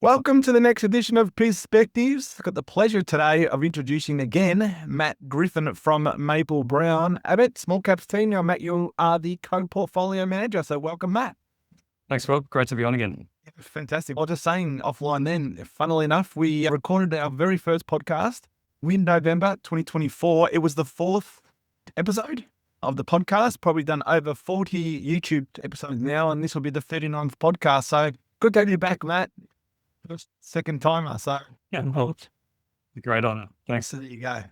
Welcome to the next edition of Pizz-Spectives. I've got the pleasure today of introducing again Matt Griffin from Maple Brown Abbott Small Caps team. Now, Matt, you are the co-portfolio manager, so welcome, Matt. Thanks, Rob. Great to be on again. Fantastic. I was just saying offline then, funnily enough, we recorded our very first podcast in November 2024. It was the 4th episode of the podcast, probably done over 40 YouTube episodes now, and this will be the 39th podcast. So good to have you back, Matt. Second timer, so Yeah, well, great honour. Thanks. so there you go.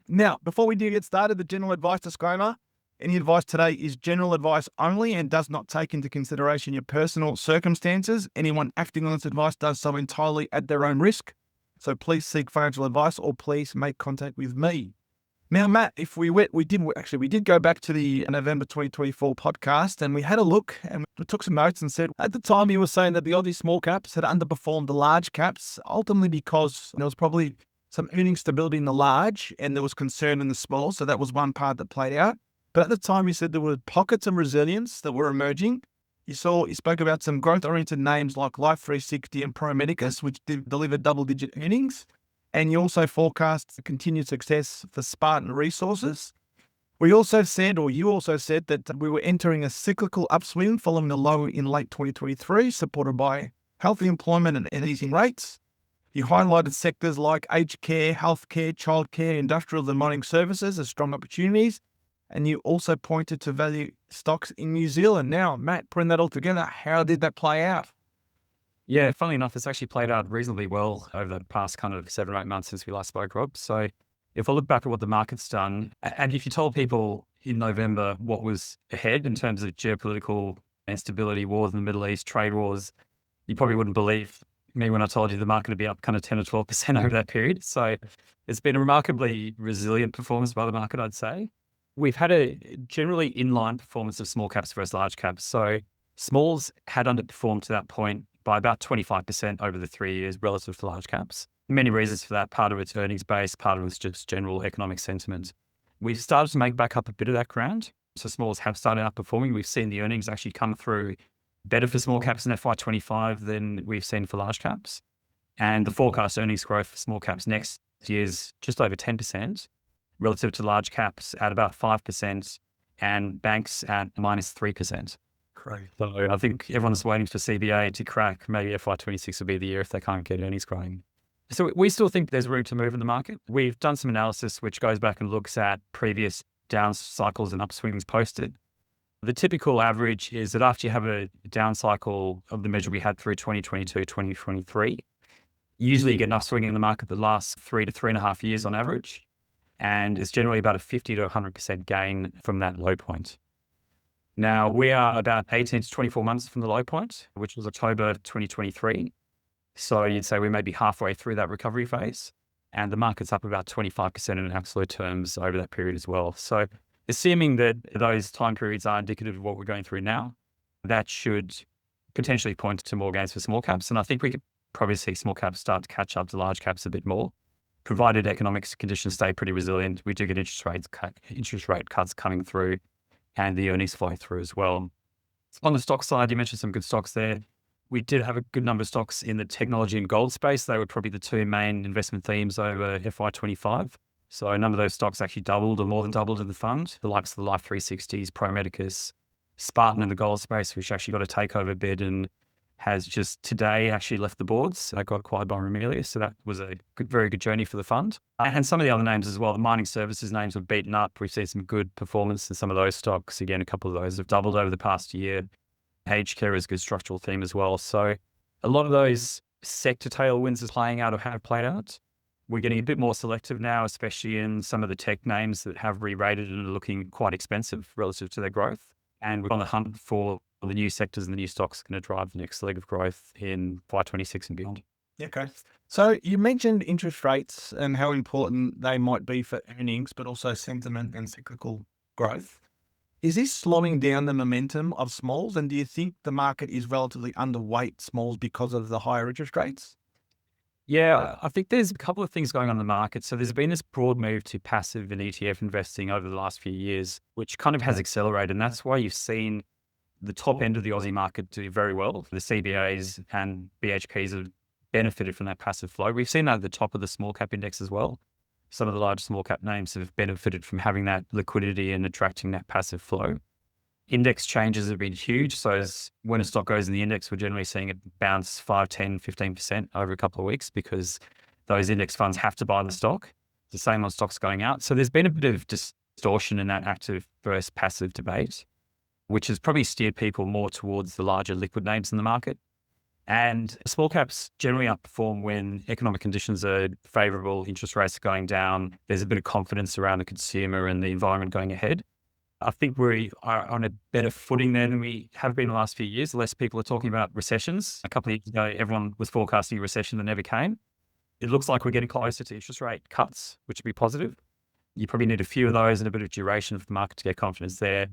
Now, before we do get started, the general advice disclaimer. Any advice today is general advice only and does not take into consideration your personal circumstances. Anyone acting on this advice does so entirely at their own risk. So please seek financial advice or please make contact with me. Now, Matt, if we did go back to the November 2024 podcast and we had a look and we took some notes and said, at the time you were saying that the Aussie small caps had underperformed the large caps, ultimately because there was probably some earning stability in the large and there was concern in the small. So that was one part that played out. But at the time you said there were pockets of resilience that were emerging. You spoke about some growth-oriented names like Life 360 and Pro Medicus, which delivered double-digit earnings. And you also forecast continued success for Spartan Resources. You also said that we were entering a cyclical upswing following a low in late 2023, supported by healthy employment and easing rates. You highlighted sectors like aged care, healthcare, childcare, industrials and mining services as strong opportunities. And you also pointed to value stocks in New Zealand. Now, Matt, putting that all together, how did that play out? Yeah, funnily enough, it's actually played out reasonably well over the past kind of 7 or 8 months since we last spoke, Rob. So if I look back at what the market's done, and if you told people in November what was ahead in terms of geopolitical instability, wars in the Middle East, trade wars, you probably wouldn't believe me when I told you the market would be up kind of 10 or 12% over that period. So it's been a remarkably resilient performance by the market, I'd say. We've had a generally inline performance of small caps versus large caps. So smalls had underperformed to that point by about 25% over the 3 years relative to large caps. Many reasons for that. Part of it's earnings based, part of it's just general economic sentiment. We've started to make back up a bit of that ground. So smalls have started outperforming. We've seen the earnings actually come through better for small caps in FY25 than we've seen for large caps. And the forecast earnings growth for small caps next year is just over 10%, relative to large caps at about 5% and banks at minus 3%. Great. So I think everyone's waiting for CBA to crack. Maybe FY26 will be the year if they can't get earnings growing. So we still think there's room to move in the market. We've done some analysis which goes back and looks at previous down cycles and upswings posted. The typical average is that after you have a down cycle of the measure we had through 2022, 2023, usually you get an upswing in the market that lasts 3 to 3.5 years on average. And it's generally about a 50 to 100% gain from that low point. Now, we are about 18 to 24 months from the low point, which was October 2023. So you'd say we may be halfway through that recovery phase, and the market's up about 25% in absolute terms over that period as well. So assuming that those time periods are indicative of what we're going through now, that should potentially point to more gains for small caps. And I think we could probably see small caps start to catch up to large caps a bit more, provided economic conditions stay pretty resilient. We do get interest rate cuts coming through, and the earnings flow through as well. On the stock side, you mentioned some good stocks there. We did have a good number of stocks in the technology and gold space. They were probably the two main investment themes over FY25. So a number of those stocks actually doubled or more than doubled in the fund. The likes of the Life 360s, Pro Medicus, Spartan in the gold space, which actually got a takeover bid and has just today actually left the boards. They got acquired by Ramelius. So that was a very good journey for the fund. And some of the other names as well, the mining services names were beaten up. We've seen some good performance in some of those stocks. Again, a couple of those have doubled over the past year. Aged care is a good structural theme as well. So a lot of those sector tailwinds is playing out or have played out. We're getting a bit more selective now, especially in some of the tech names that have re-rated and are looking quite expensive relative to their growth. And we're on the hunt for the new sectors and the new stocks going to drive the next leg of growth in FY26 and beyond. Okay. So you mentioned interest rates and how important they might be for earnings, but also sentiment and cyclical growth. Is this slowing down the momentum of smalls? And do you think the market is relatively underweight smalls because of the higher interest rates? Yeah, I think there's a couple of things going on in the market. So there's been this broad move to passive and ETF investing over the last few years, which kind of has accelerated. And that's why you've seen the top end of the Aussie market do very well. The CBAs and BHPs have benefited from that passive flow. We've seen that at the top of the small cap index as well. Some of the large small cap names have benefited from having that liquidity and attracting that passive flow. Index changes have been huge. So when a stock goes in the index, we're generally seeing it bounce 5, 10, 15% over a couple of weeks because those index funds have to buy the stock. It's the same on stocks going out. So there's been a bit of distortion in that active versus passive debate, which has probably steered people more towards the larger liquid names in the market. And small caps generally outperform when economic conditions are favorable, interest rates are going down, there's a bit of confidence around the consumer and the environment going ahead. I think we are on a better footing there than we have been in the last few years. Less people are talking about recessions. A couple of years ago, everyone was forecasting a recession that never came. It looks like we're getting closer to interest rate cuts, which would be positive. You probably need a few of those and a bit of duration for the market to get confidence there.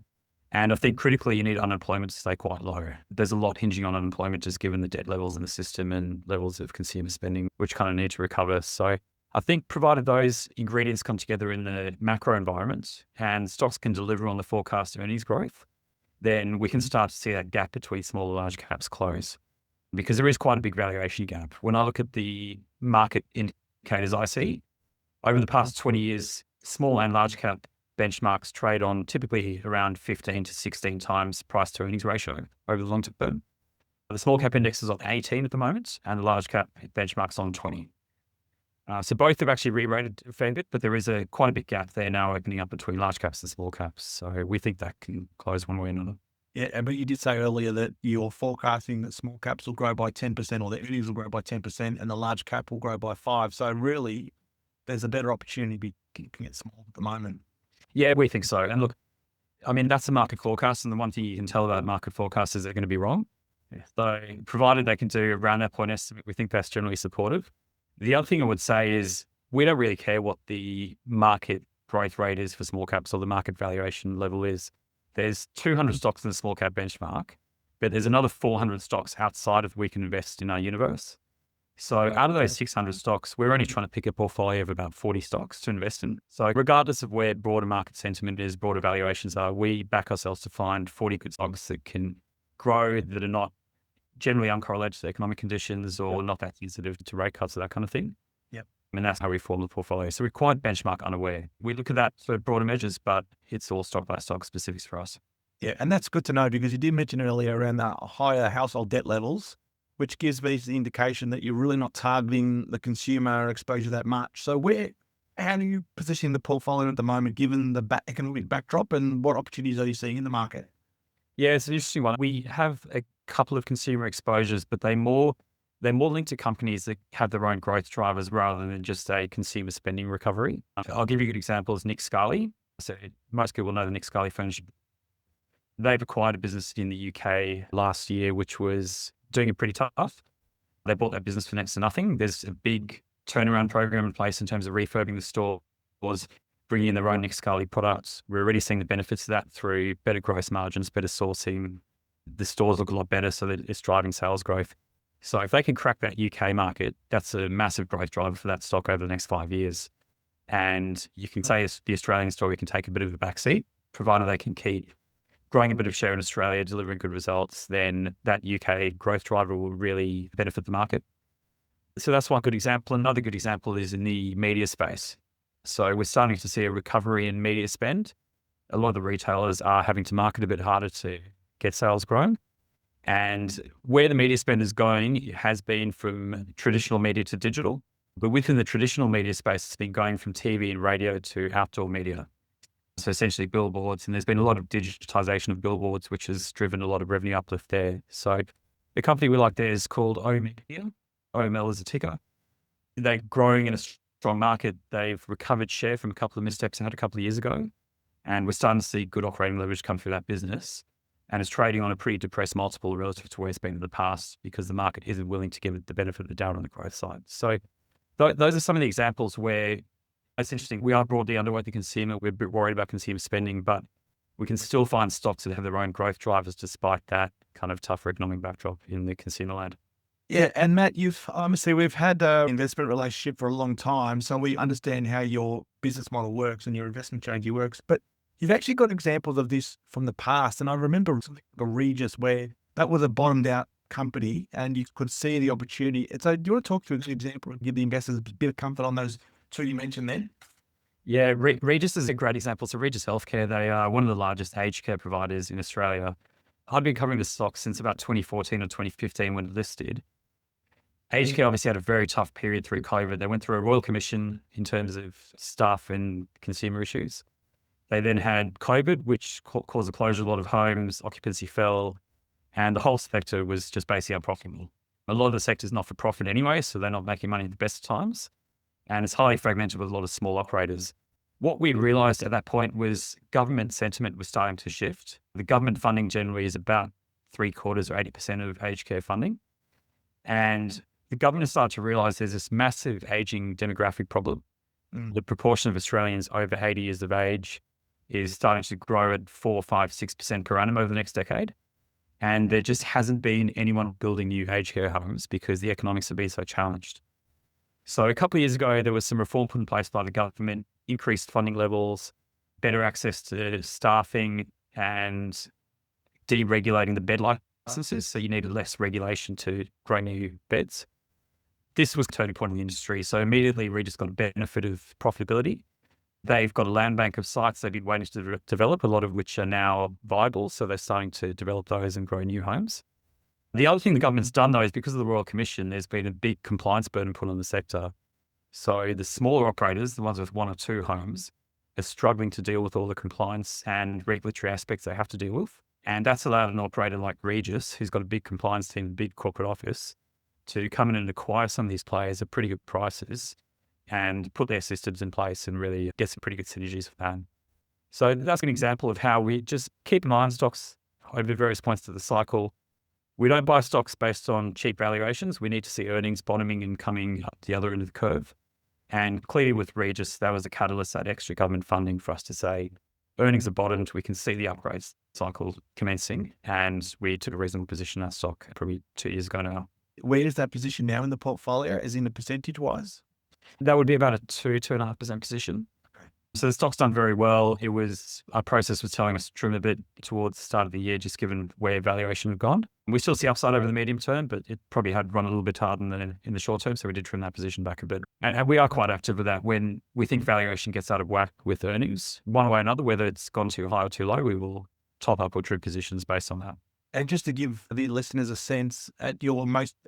And I think critically, you need unemployment to stay quite low. There's a lot hinging on unemployment, just given the debt levels in the system and levels of consumer spending, which kind of need to recover. So I think provided those ingredients come together in the macro environment and stocks can deliver on the forecast earnings growth, then we can start to see that gap between small and large caps close. Because there is quite a big valuation gap. When I look at the market indicators I see, over the past 20 years, small and large cap benchmarks trade on typically around 15 to 16 times price to earnings ratio over the long term. The small cap index is on 18 at the moment and the large cap benchmark's on 20. So both have actually re-rated a fair bit, but there is quite a big gap there now opening up between large caps and small caps. So we think that can close one way or another. Yeah, but you did say earlier that you're forecasting that small caps will grow by 10% or their earnings will grow by 10% and the large cap will grow by 5%. So really, there's a better opportunity to be keeping it small at the moment. Yeah, we think so. And look, I mean, that's a market forecast. And the one thing you can tell about market forecasts is they're going to be wrong. Yeah. So provided they can do around that point estimate, we think that's generally supportive. The other thing I would say is we don't really care what the market growth rate is for small caps or the market valuation level is. There's 200 stocks in the small cap benchmark, but there's another 400 stocks outside of we can invest in our universe. So out of those 600 stocks, we're only trying to pick a portfolio of about 40 stocks to invest in. So regardless of where broader market sentiment is, broader valuations are, we back ourselves to find 40 good stocks that can grow, that are not generally uncorrelated to economic conditions or not that sensitive to rate cuts or that kind of thing. Yep. And that's how we form the portfolio. So we're quite benchmark unaware. We look at that for broader measures, but it's all stock by stock specifics for us. Yeah, and that's good to know because you did mention earlier around the higher household debt levels, which gives me the indication that you're really not targeting the consumer exposure that much. So how do you position the portfolio at the moment, given the economic backdrop, and what opportunities are you seeing in the market? Yeah, it's an interesting one. We have a couple of consumer exposures, but they're more linked to companies that have their own growth drivers rather than just a consumer spending recovery. I'll give you a good example is Nick Scali. So most people know the Nick Scali furniture. They've acquired a business in the UK last year, which was doing it pretty tough. They bought that business for next to nothing. There's a big turnaround program in place in terms of refurbing the stores, bringing in their own Nick Scali products. We're already seeing the benefits of that through better gross margins, better sourcing. The stores look a lot better, so that it's driving sales growth. So if they can crack that UK market, that's a massive growth driver for that stock over the next 5 years. And you can say the Australian story can take a bit of a backseat, provided they can keep growing a bit of share in Australia, delivering good results, then that UK growth driver will really benefit the market. So that's one good example. Another good example is in the media space. So we're starting to see a recovery in media spend. A lot of the retailers are having to market a bit harder to get sales growing. And where the media spend is going, it has been from traditional media to digital. But within the traditional media space, it's been going from TV and radio to outdoor media. So essentially billboards, and there's been a lot of digitization of billboards, which has driven a lot of revenue uplift there. So the company we like there is called OMedia. OML is a ticker. They're growing in a strong market. They've recovered share from a couple of missteps they had a couple of years ago. And we're starting to see good operating leverage come through that business. And it's trading on a pretty depressed multiple relative to where it's been in the past because the market isn't willing to give it the benefit of the doubt on the growth side. So those are some of the examples where it's interesting. We are broadly underweight the consumer. We're a bit worried about consumer spending, but we can still find stocks that have their own growth drivers despite that kind of tougher economic backdrop in the consumer land. Yeah, and Matt, we've had an investment relationship for a long time, so we understand how your business model works and your investment strategy works. But you've actually got examples of this from the past, and I remember something like Regis where that was a bottomed out company and you could see the opportunity. So do you want to talk through this example and give the investors a bit of comfort on those two you mentioned then? Yeah, Regis is a great example. So Regis Healthcare, they are one of the largest aged care providers in Australia. I'd been covering the stock since about 2014 or 2015 when it listed. Aged care obviously had a very tough period through COVID. They went through a royal commission in terms of staff and consumer issues. They then had COVID, which caused the closure of a lot of homes, occupancy fell, and the whole sector was just basically unprofitable. A lot of the sector's not for profit anyway, so they're not making money at the best of times. And it's highly fragmented with a lot of small operators. What we realized at that point was government sentiment was starting to shift. The government funding generally is about 3/4 or 80% of aged care funding. And the government started to realize there's this massive aging demographic problem. The proportion of Australians over 80 years of age is starting to grow at 4, 5, 6% per annum over the next decade. And there just hasn't been anyone building new aged care homes because the economics have been so challenged. So a couple of years ago, there was some reform put in place by the government, increased funding levels, better access to staffing, and deregulating the bed licenses. So you needed less regulation to grow new beds. This was a turning point in the industry. So immediately Regis got a benefit of profitability. They've got a land bank of sites they've been waiting to develop, a lot of which are now viable. So they're starting to develop those and grow new homes. The other thing the government's done, though, is because of the Royal Commission, there's been a big compliance burden put on the sector. So the smaller operators, the ones with 1 or 2 homes, are struggling to deal with all the compliance and regulatory aspects they have to deal with. And that's allowed an operator like Regis, who's got a big compliance team, a big corporate office, to come in and acquire some of these players at pretty good prices and put their systems in place and really get some pretty good synergies for that. So that's an example of how we just keep an eye on stocks over various points of the cycle. We don't buy stocks based on cheap valuations. We need to see earnings bottoming and coming up the other end of the curve. And clearly with Regis, that was a catalyst, that extra government funding for us to say, earnings are bottomed, we can see the upgrade cycle commencing, and we took a reasonable position in our stock probably 2 years ago now. Where is that position now in the portfolio, as in the percentage-wise? That would be about a 2.5% position. So the stock's done very well. Our process was telling us to trim a bit towards the start of the year, just given where valuation had gone. We still see upside over the medium term, but it probably had run a little bit harder than in the short term. So we did trim that position back a bit. And we are quite active with that. When we think valuation gets out of whack with earnings, one way or another, whether it's gone too high or too low, we will top up or trim positions based on that. And just to give the listeners a sense, at your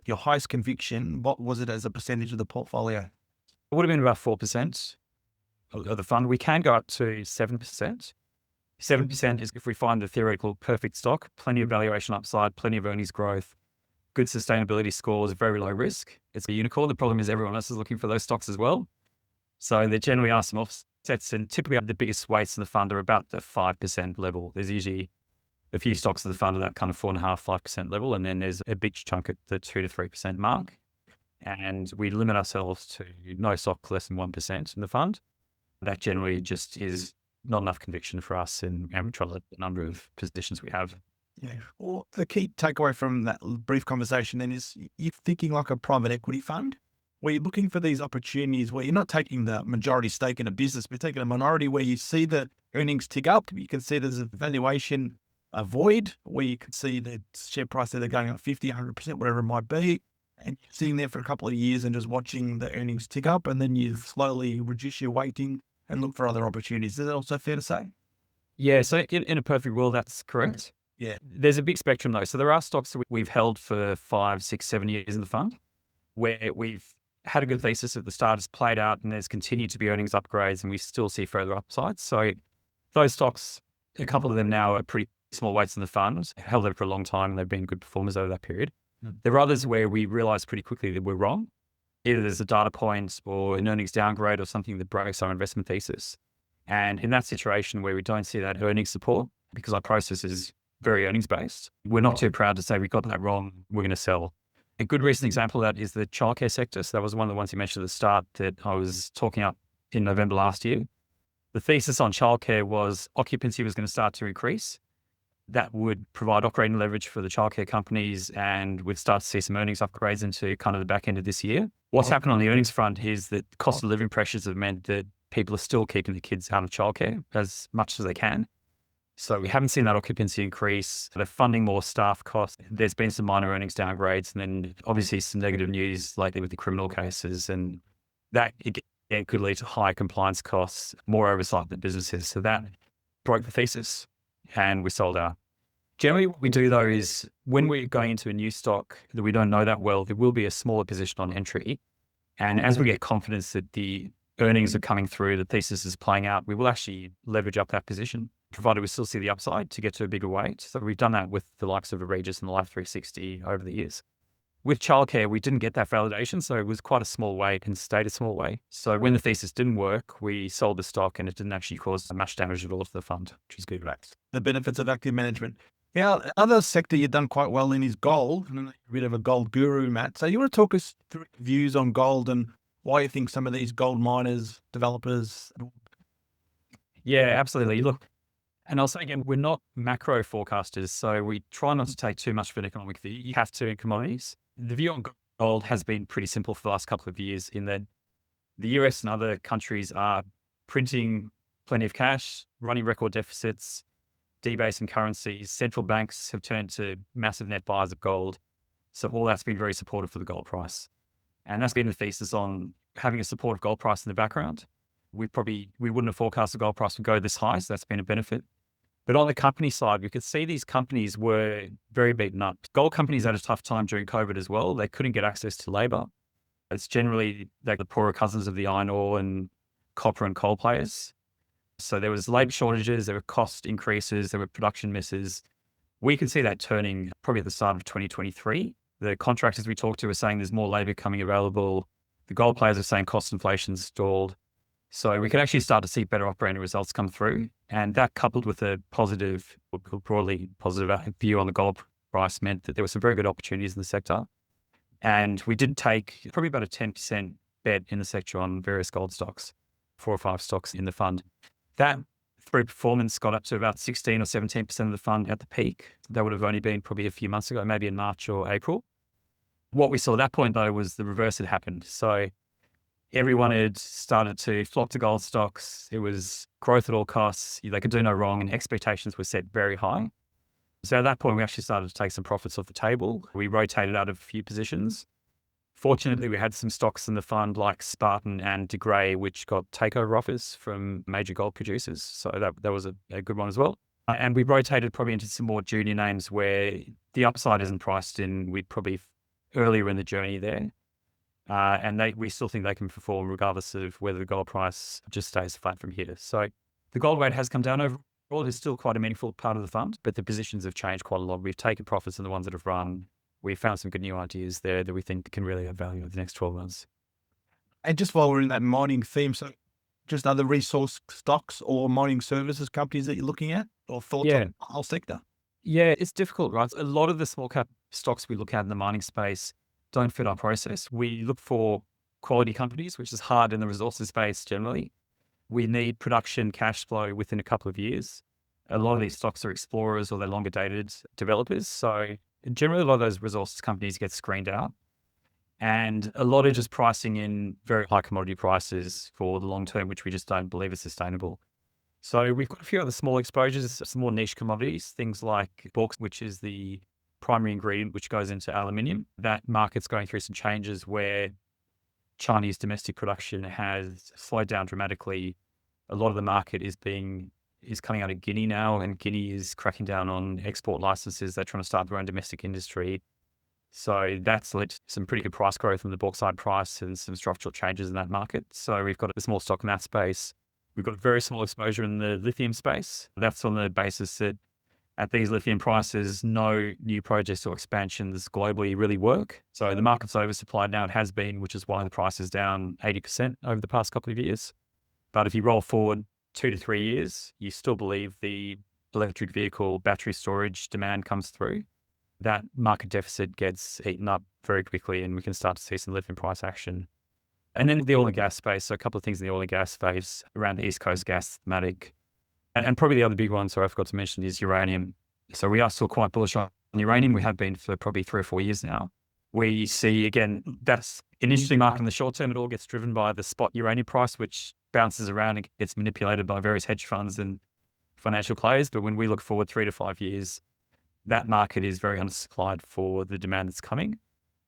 highest conviction, what was it as a percentage of the portfolio? It would have been about 4% of the fund. We can go up to 7%. 7% is if we find the theoretical perfect stock, plenty of valuation upside, plenty of earnings growth, good sustainability scores, very low risk. It's a unicorn. The problem is everyone else is looking for those stocks as well. So there generally are some offsets, and typically the biggest weights in the fund are about the 5% level. There's usually a few stocks in the fund at that kind of 4.5%, 5% level, and then there's a big chunk at the 2 to 3% mark. And we limit ourselves to no stock less than 1% in the fund. That generally just is not enough conviction for us in the number of positions we have. Yeah. Well, the key takeaway from that brief conversation then is you're thinking like a private equity fund, where you're looking for these opportunities where you're not taking the majority stake in a business, but taking a minority where you see the earnings tick up. You can see there's a valuation void where you can see the share price either going up 50, 100%, whatever it might be. And you're sitting there for a couple of years and just watching the earnings tick up, and then you slowly reduce your weighting and look for other opportunities. Is that also fair to say? Yeah, so in a perfect world, that's correct. Yeah. There's a big spectrum though. So there are stocks that we've held for 5, 6, 7 years in the fund where we've had a good thesis at the start, it's played out, and there's continued to be earnings upgrades, and we still see further upsides. So those stocks, a couple of them now are pretty small weights in the fund, held them for a long time, and they've been good performers over that period. There are others where we realize pretty quickly that we're wrong. Either there's a data point or an earnings downgrade or something that breaks our investment thesis. And in that situation where we don't see that earnings support, because our process is very earnings based, we're not too proud to say we got that wrong, we're going to sell. A good recent example of that is the childcare sector. So that was one of the ones you mentioned at the start that I was talking up in November last year. The thesis on childcare was occupancy was going to start to increase. That would provide operating leverage for the childcare companies, and we'd start to see some earnings upgrades into kind of the back end of this year. What's happened on the earnings front is that cost of living pressures have meant that people are still keeping the kids out of childcare as much as they can. So we haven't seen that occupancy increase. They're funding more staff costs. There's been some minor earnings downgrades, and then obviously some negative news lately with the criminal cases. And that again could lead to higher compliance costs, more oversight than businesses. So that broke the thesis and we sold out. Generally, what we do though is when we're going into a new stock that we don't know that well, there will be a smaller position on entry. And as we get confidence that the earnings are coming through, the thesis is playing out, we will actually leverage up that position, provided we still see the upside to get to a bigger weight. So we've done that with the likes of a Regis and the Life 360 over the years. With childcare, we didn't get that validation, so it was quite a small weight and stayed a small weight. So when the thesis didn't work, we sold the stock and it didn't actually cause much damage at all to the fund, which is good. The benefits of active management. Now, other sector you've done quite well in is gold. And a bit of a gold guru, Matt. So you want to talk us through views on gold and why you think some of these gold miners, developers. Yeah, absolutely. Look, and I'll say again, we're not macro forecasters, so we try not to take too much of an economic view. You have to in commodities. The view on gold has been pretty simple for the last couple of years in that the US and other countries are printing plenty of cash, running record deficits, debasing currencies. Central banks have turned to massive net buyers of gold. So all that's been very supportive for the gold price. And that's been the thesis on having a supportive gold price in the background. We wouldn't have forecast the gold price would go this high, so that's been a benefit. But on the company side, we could see these companies were very beaten up. Gold companies had a tough time during COVID as well. They couldn't get access to labor. It's generally like the poorer cousins of the iron ore and copper and coal players. So there was labor shortages, there were cost increases, there were production misses. We could see that turning probably at the start of 2023. The contractors we talked to are saying there's more labor coming available. The gold players are saying cost inflation's stalled. So we could actually start to see better operating results come through. And that coupled with a positive, broadly positive view on the gold price meant that there were some very good opportunities in the sector. And we did take probably about a 10% bet in the sector on various gold stocks, 4 or 5 stocks in the fund. That through performance got up to about 16 or 17% of the fund at the peak. That would have only been probably a few months ago, maybe in March or April. What we saw at that point though was the reverse had happened. So everyone had started to flock to gold stocks. It was growth at all costs. They could do no wrong and expectations were set very high. So at that point, we actually started to take some profits off the table. We rotated out of a few positions. Fortunately, we had some stocks in the fund like Spartan and De Grey, which got takeover offers from major gold producers. So that was a good one as well. And we rotated probably into some more junior names where the upside isn't priced in. We'd probably earlier in the journey there. And we still think they can perform regardless of whether the gold price just stays flat from here. So the gold weight has come down overall. It's still quite a meaningful part of the fund, but the positions have changed quite a lot. We've taken profits in the ones that have run. We found some good new ideas there that we think can really add value over the next 12 months. And just while we're in that mining theme, so just other resource stocks or mining services companies that you're looking at or thoughts on the whole sector? Yeah, it's difficult, right? A lot of the small cap stocks we look at in the mining space don't fit our process. We look for quality companies, which is hard in the resources space generally. We need production cash flow within a couple of years. A lot of these stocks are explorers or they're longer dated developers. So generally a lot of those resources companies get screened out. And a lot are just pricing in very high commodity prices for the long term, which we just don't believe is sustainable. So we've got a few other small exposures, some more niche commodities, things like bauxite, which is the primary ingredient which goes into aluminium. That market's going through some changes where Chinese domestic production has slowed down dramatically. A lot of the market is coming out of Guinea now, and Guinea is cracking down on export licenses. They're trying to start their own domestic industry. So that's led to some pretty good price growth in the bauxite price and some structural changes in that market. So we've got a small stock in that space. We've got a very small exposure in the lithium space. That's on the basis that at these lithium prices, no new projects or expansions globally really work. So the market's oversupplied now. It has been, which is why the price is down 80% over the past couple of years. But if you roll forward 2 to 3 years, you still believe the electric vehicle battery storage demand comes through. That market deficit gets eaten up very quickly and we can start to see some lithium price action. And then the oil and gas space, so a couple of things in the oil and gas space around the East Coast gas thematic. And probably the other big one, sorry, I forgot to mention, is uranium. So we are still quite bullish on uranium. We have been for probably 3 or 4 years now. We see, again, that's an interesting market in the short term. It all gets driven by the spot uranium price, which bounces around and gets manipulated by various hedge funds and financial players. But when we look forward 3 to 5 years, that market is very undersupplied for the demand that's coming.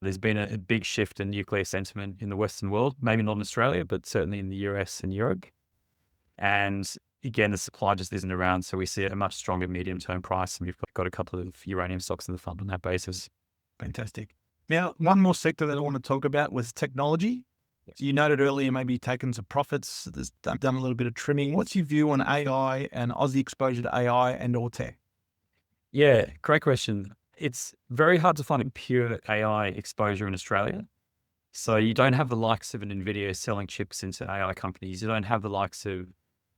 There's been a big shift in nuclear sentiment in the Western world, maybe not in Australia, but certainly in the US and Europe. And again, the supply just isn't around. So we see a much stronger medium-term price. And we've got a couple of uranium stocks in the fund on that basis. Fantastic. Now, one more sector that I want to talk about was technology. So you noted earlier maybe taken some profits, done a little bit of trimming. What's your view on AI and Aussie exposure to AI and or tech? Yeah, great question. It's very hard to find a pure AI exposure in Australia. So you don't have the likes of an NVIDIA selling chips into AI companies. You don't have the likes of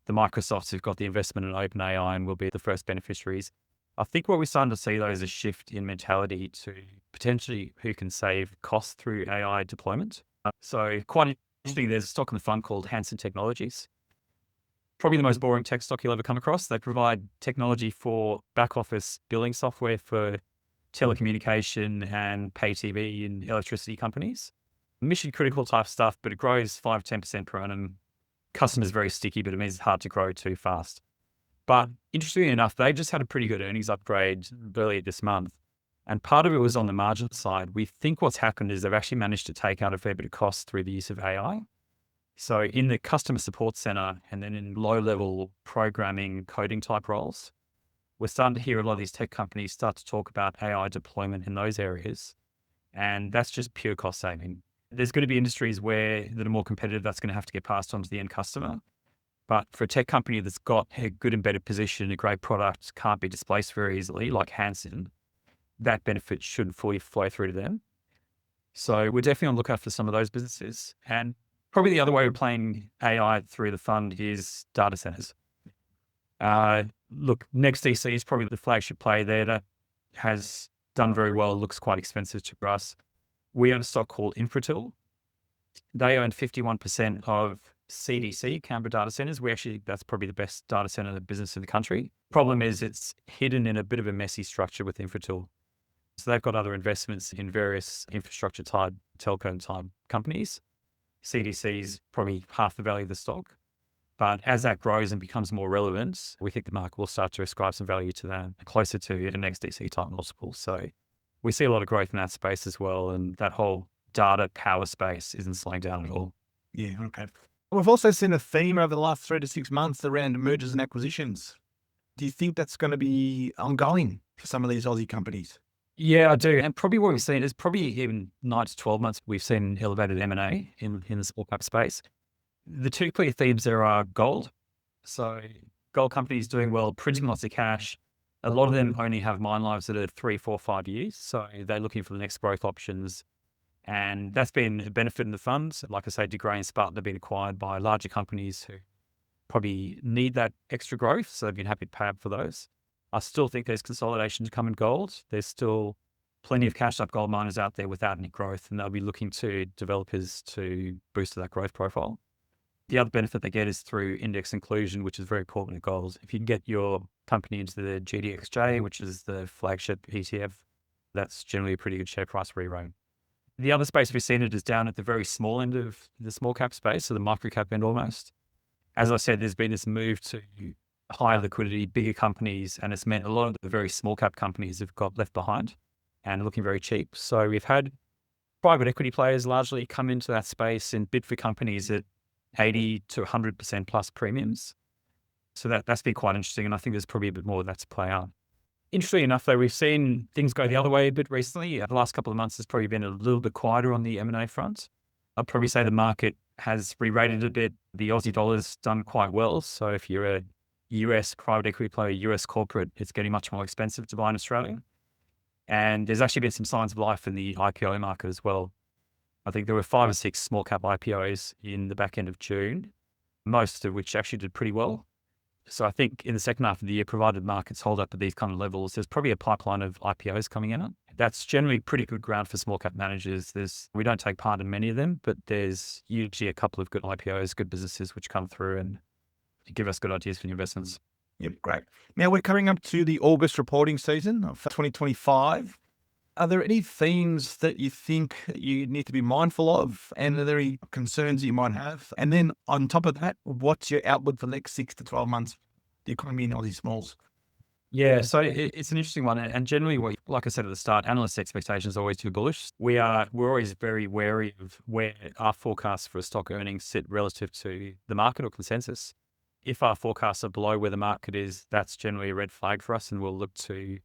the Microsofts who've got the investment in OpenAI and will be the first beneficiaries. I think what we're starting to see, though, is a shift in mentality to potentially who can save costs through AI deployment. So quite interesting, there's a stock in the fund called Hansen Technologies. Probably the most boring tech stock you'll ever come across. They provide technology for back office billing software for telecommunication and pay TV and electricity companies. Mission critical type stuff, but it grows 5-10% per annum. Customers very sticky, but it means it's hard to grow too fast. But interestingly enough, they just had a pretty good earnings upgrade earlier this month. And part of it was on the margin side. We think what's happened is they've actually managed to take out a fair bit of cost through the use of AI. So in the customer support center and then in low-level programming, coding type roles, we're starting to hear a lot of these tech companies start to talk about AI deployment in those areas. And that's just pure cost saving. There's going to be industries that are more competitive that's going to have to get passed on to the end customer. But for a tech company that's got a good embedded position, a great product, can't be displaced very easily, like Hansen, that benefit should fully flow through to them. So we're definitely on the lookout for some of those businesses. And probably the other way we're playing AI through the fund is data centers. Look, NextDC is probably the flagship play there that has done very well. It looks quite expensive to us. We own a stock called Infratil. They own 51% of CDC, Canberra Data Centers. That's probably the best data center business in the country. Problem is it's hidden in a bit of a messy structure with Infratil. So they've got other investments in various infrastructure type, telco type companies. CDC is probably half the value of the stock. But as that grows and becomes more relevant, we think the market will start to ascribe some value to that, closer to an XDC type multiple. So we see a lot of growth in that space as well. And that whole data power space isn't slowing down at all. Yeah, okay. We've also seen a theme over the last 3 to 6 months around mergers and acquisitions. Do you think that's going to be ongoing for some of these Aussie companies? Yeah, I do. And probably what we've seen is probably even 9 to 12 months, we've seen elevated M&A in the small cap space. The two clear themes there are gold. So gold companies doing well, printing lots of cash. A lot of them only have mine lives that are 3, 4, 5 years. So they're looking for the next growth options. And that's been a benefit in the funds. Like I say, De Grey and Spartan have been acquired by larger companies who probably need that extra growth. So they've been happy to pay up for those. I still think there's consolidation to come in gold. There's still plenty of cashed up gold miners out there without any growth, and they'll be looking to developers to boost that growth profile. The other benefit they get is through index inclusion, which is very important in gold. If you can get your company into the GDXJ, which is the flagship ETF, that's generally a pretty good share price re-rate. The other space we've seen it is down at the very small end of the small cap space, so the micro cap end almost. As I said, there's been this move to higher liquidity, bigger companies, and it's meant a lot of the very small cap companies have got left behind and looking very cheap. So we've had private equity players largely come into that space and bid for companies at 80 to 100% plus premiums. So that's been quite interesting. And I think there's probably a bit more of that to play out. Interestingly enough, though, we've seen things go the other way a bit recently. The last couple of months has probably been a little bit quieter on the M&A front. I'd probably say the market has re-rated a bit. The Aussie dollar's done quite well. So if you're a US private equity player, US corporate, it's getting much more expensive to buy in Australia. And there's actually been some signs of life in the IPO market as well. I think there were 5 or 6 small cap IPOs in the back end of June, most of which actually did pretty well. So I think in the second half of the year, provided markets hold up at these kind of levels, there's probably a pipeline of IPOs coming in. That's generally pretty good ground for small cap managers. We don't take part in many of them, but there's usually a couple of good IPOs, good businesses which come through and give us good ideas for new investments. Yep, great. Now we're coming up to the August reporting season of 2025. Are there any themes that you think you need to be mindful of? And are there any concerns you might have? And then on top of that, what's your outlook for the next 6 to 12 months? the economy in Aussie smalls? Yeah, so it's an interesting one. And generally, like I said at the start, analyst expectations are always too bullish. We're always very wary of where our forecasts for stock earnings sit relative to the market or consensus. If our forecasts are below where the market is, that's generally a red flag for us, and we'll look to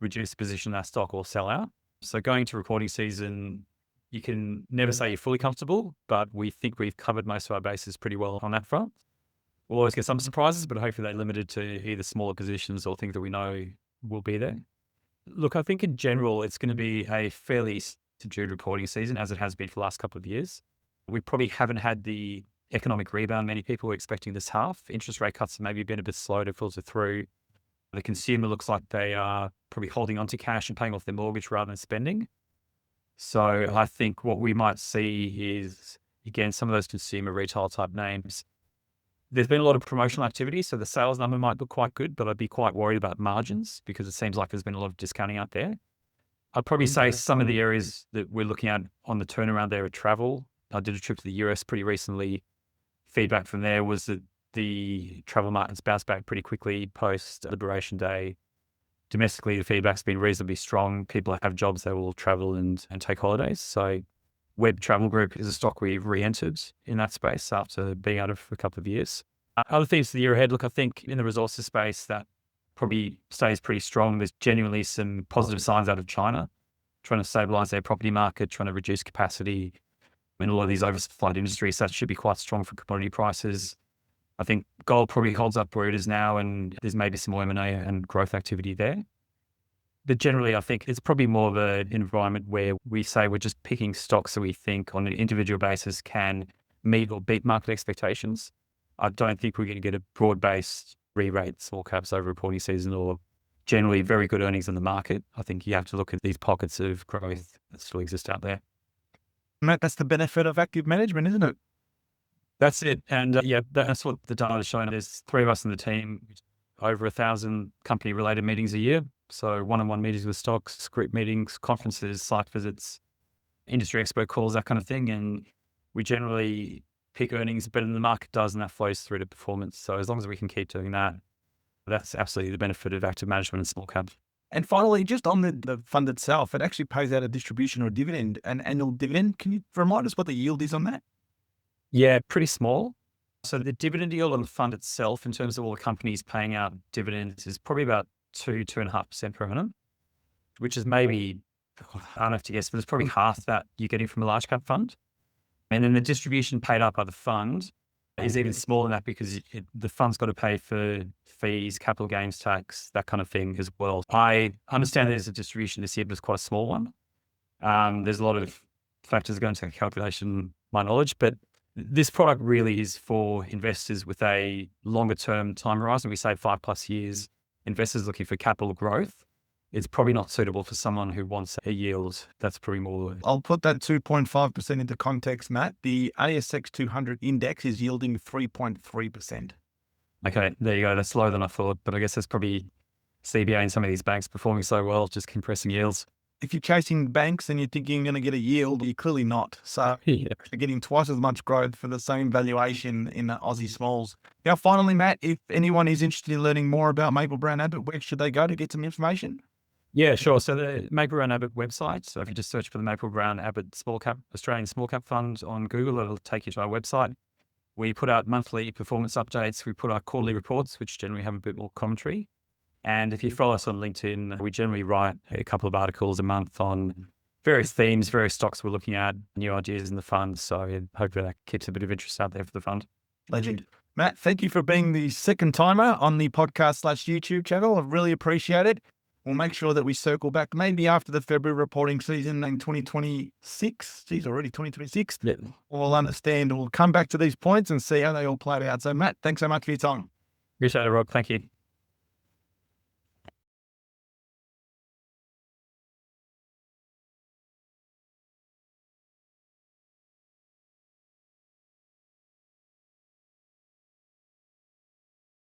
reduce the position of that stock or sell out. So going to reporting season, you can never say you're fully comfortable, but we think we've covered most of our bases pretty well on that front. We'll always get some surprises, but hopefully they're limited to either smaller positions or things that we know will be there. Look, I think in general, it's going to be a fairly subdued reporting season, as it has been for the last couple of years. We probably haven't had the economic rebound many people were expecting this half. Interest rate cuts have maybe been a bit slow to filter through. The consumer looks like they are probably holding onto cash and paying off their mortgage rather than spending. So I think what we might see is, again, some of those consumer retail type names. There's been a lot of promotional activity, so the sales number might look quite good, but I'd be quite worried about margins because it seems like there's been a lot of discounting out there. I'd probably say some of the areas that we're looking at on the turnaround there are travel. I did a trip to the US pretty recently. Feedback from there was that the travel markets bounced back pretty quickly post Liberation Day. Domestically, the feedback's been reasonably strong. People have jobs, they will travel and take holidays. So Web Travel Group is a stock we've re-entered in that space after being out of for a couple of years. Other themes for the year ahead, look, I think in the resources space, that probably stays pretty strong. There's genuinely some positive signs out of China, trying to stabilize their property market, trying to reduce capacity in a lot of these oversupplied industries. That should be quite strong for commodity prices. I think gold probably holds up where it is now, and there's maybe some more M&A and growth activity there. But generally, I think it's probably more of an environment where we say we're just picking stocks that we think on an individual basis can meet or beat market expectations. I don't think we're going to get a broad-based re-rate small caps over reporting season or generally very good earnings in the market. I think you have to look at these pockets of growth that still exist out there. Matt, that's the benefit of active management, isn't it? That's it. And yeah, that's what the data is showing. There's 3 of us in the team, over 1,000 company-related meetings a year. So one-on-one meetings with stocks, group meetings, conferences, site visits, industry expert calls, that kind of thing. And we generally pick earnings better than the market does, and that flows through to performance. So as long as we can keep doing that, that's absolutely the benefit of active management and small cap. And finally, just on the fund itself, it actually pays out a distribution or a dividend, an annual dividend. Can you remind us what the yield is on that? Yeah, pretty small. So the dividend yield on the fund itself, in terms of all the companies paying out dividends, is probably about 2.5% per annum, which is maybe, I don't have to guess, but it's probably half that you're getting from a large cap fund. And then the distribution paid up by the fund is even smaller than that because the fund's got to pay for fees, capital gains tax, that kind of thing as well. I understand there's a distribution this year, but it's quite a small one. There's a lot of factors going into the calculation, my knowledge, but this product really is for investors with a longer term time horizon. We say 5+ years. Investors looking for capital growth. It's probably not suitable for someone who wants a yield. That's probably more. I'll put that 2.5% into context, Matt. The ASX 200 index is yielding 3.3%. Okay, there you go. That's lower than I thought, but I guess that's probably CBA and some of these banks performing so well, just compressing yields. If you're chasing banks and you're thinking you're going to get a yield, you're clearly not. So Yeah. you're getting twice as much growth for the same valuation in the Aussie smalls. Now, finally, Matt, if anyone is interested in learning more about Maple Brown Abbott, where should they go to get some information? Yeah, sure. So the Maple Brown Abbott website, so if you just search for the Maple Brown Abbott Small Cap, Australian Small Cap Fund on Google, it'll take you to our website. We put out monthly performance updates. We put out quarterly reports, which generally have a bit more commentary. And if you follow us on LinkedIn, we generally write a couple of articles a month on various themes, various stocks we're looking at, new ideas in the fund. So hopefully that keeps a bit of interest out there for the fund. Legend. Matt, thank you for being the second timer on the podcast/YouTube channel. I really appreciate it. We'll make sure that we circle back maybe after the February reporting season in 2026. Geez, already 2026. Yeah. We'll understand. We'll come back to these points and see how they all played out. So, Matt, thanks so much for your time. Appreciate it, Rob. Thank you.